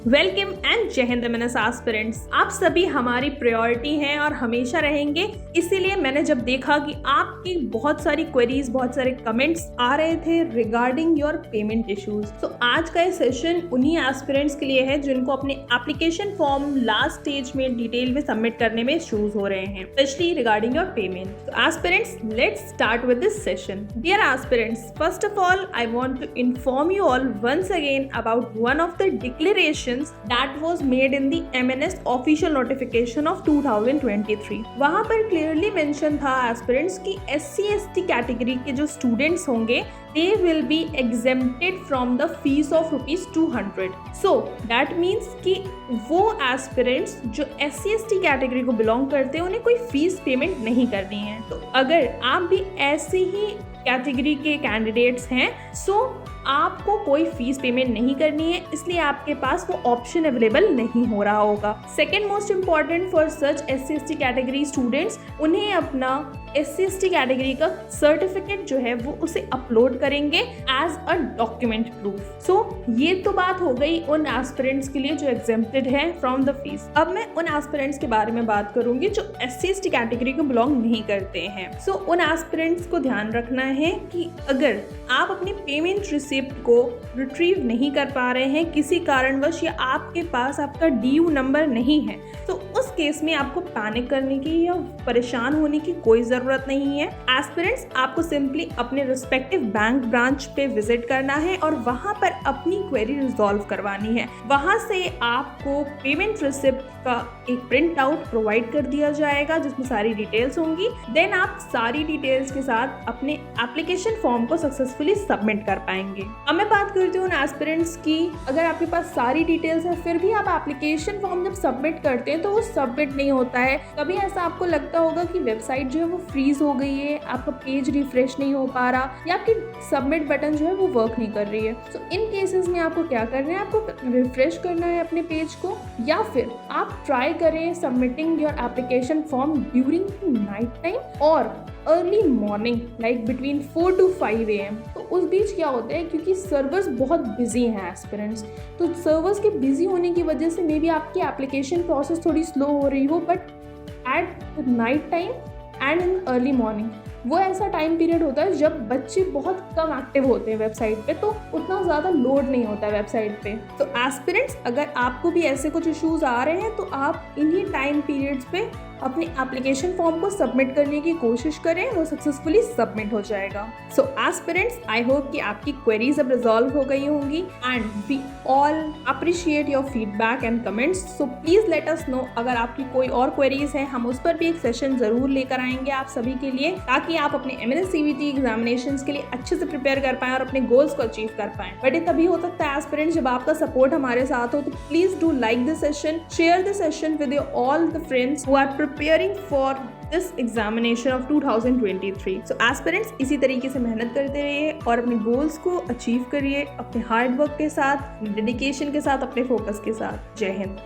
Welcome and जय Hind MNS aspirants. आप सभी हमारी प्रायोरिटी हैं और हमेशा रहेंगे। इसीलिए मैंने जब देखा कि आपकी बहुत सारी क्वेरीज, बहुत सारे कमेंट्स आ रहे थे रिगार्डिंग योर पेमेंट इश्यूज, तो आज का ये सेशन उन्हीं एस्पिरेंट्स के लिए है जिनको अपने एप्लीकेशन फॉर्म लास्ट स्टेज में डिटेल में सबमिट करने में इश्यूज हो रहे हैं, स्पेशली रिगार्डिंग योर पेमेंट। तो aspirants, let's start with this session. Dear aspirants, first of all I want to inform you all once again about one of the declaration that was made in the MNS official notification of 2023। वहां पर clearly mention था aspirants की SC/ST category के जो students होंगे they will be exempted from the fees of ₹200। So that means कि वो aspirants जो SC/ST कैटेगरी को बिलोंग करते हैं उन्हें कोई फीस पेमेंट नहीं करनी है। तो अगर आप भी ऐसे ही कैटेगरी के कैंडिडेट्स हैं सो आपको कोई फीस पेमेंट नहीं करनी है, इसलिए आपके पास वो ऑप्शन अवेलेबल नहीं हो रहा होगा। Second most important for such SC/ST category students, उन्हें अपना SC/ST कैटेगरी का सर्टिफिकेट जो है वो उसे अपलोड करेंगे एज अ डॉक्यूमेंट प्रूफ। सो ये तो बात हो गई उन एस्पिरेंट्स के लिए जो एग्जेम्प्टेड है फ्रॉम द फीस। अब मैं उन एस्पिरेंट्स के बारे में बात करूंगी जो SC/ST कैटेगरी को बिलोंग नहीं करते हैं। सो उन एस्पिरेंट्स को ध्यान रखना है कि अगर आप अपनी पेमेंट रिसिप्ट को रिट्रीव नहीं कर पा रहे हैं किसी कारणवश या आपके पास आपका DU नंबर नहीं है, तो उस केस में आपको पैनिक करने की या परेशान होने की कोई जरूरत नहीं है। एस्पिरेंट्स, आपको सिंपली अपने रिस्पेक्टिव बैंक ब्रांच पे विजिट करना है और वहां पर अपनी क्वेरी रिजॉल्व करवानी है। वहां से आपको पेमेंट रिसिप्ट का एक प्रिंट आउट प्रोवाइड कर दिया जाएगा जिसमें सारी डिटेल्स होंगी। देन आप सारी डिटेल्स के साथ अपने एप्लीकेशन फॉर्म को सक्सेसफुली सबमिट कर पाएंगे। अब मैं बात करती हूँ एस्पिरेंट्स की, अगर आपके पास सारी डिटेल्स है फिर भी आप एप्लीकेशन फॉर्म जब सबमिट करते हैं तो वो सबमिट नहीं होता है। कभी ऐसा आपको लगता होगा कि वेबसाइट जो है वो फ्रीज हो गई है, आपका पेज रिफ्रेश नहीं हो पा रहा या आपकी सबमिट बटन जो है वो वर्क नहीं कर रही है। तो इन केसेस में आपको क्या करना है, आपको रिफ्रेश करना है अपने पेज को, या फिर आप ट्राई करें submitting your application form during night time और early morning like between 4 to 5 AM। तो उस बीच क्या होता है, क्योंकि सर्वर्स बहुत बिजी हैं एस्पिरेंट्स, तो सर्वर्स के बिजी होने की वजह से मे बी आपकी एप्लीकेशन प्रोसेस थोड़ी स्लो हो रही हो, but at night time and in early morning वो ऐसा टाइम पीरियड होता है जब बच्चे बहुत कम एक्टिव होते हैं वेबसाइट पे, तो उतना ज़्यादा लोड नहीं होता है वेबसाइट पे। तो एस्पिरेंट्स, अगर आपको भी ऐसे कुछ इश्यूज आ रहे हैं तो आप इन्हीं टाइम पीरियड्स पे अपने एप्लीकेशन फॉर्म को सबमिट करने की कोशिश करें, वो सक्सेसफुली सबमिट हो जाएगा। सो एस्पिरेंट्स, आई होप कि आपकी क्वेरीज अब रिजॉल्व हो गई होंगी and we all appreciate your feedback and comments. So please let us know अगर आपकी कोई और क्वेरीज है, हम उस पर भी एक सेशन जरूर लेकर आएंगे आप सभी के लिए, ताकि आप अपने MNS CBT एग्जामिनेशंस के लिए अच्छे से प्रिपेयर कर पाएं और अपने गोल्स को अचीव कर पाएं। बट ये तभी हो सकता है एस्पिरेंट्स जब आपका सपोर्ट हमारे साथ हो। तो please do like this session, share this session with your all the friends who are preparing for this examination of 2023। So aspirants, इसी तरीके से मेहनत करते रहिए और अपने गोल्स को अचीव करिए अपने हार्ड वर्क के साथ, अपने डेडिकेशन के साथ, अपने फोकस के साथ। जय हिंद।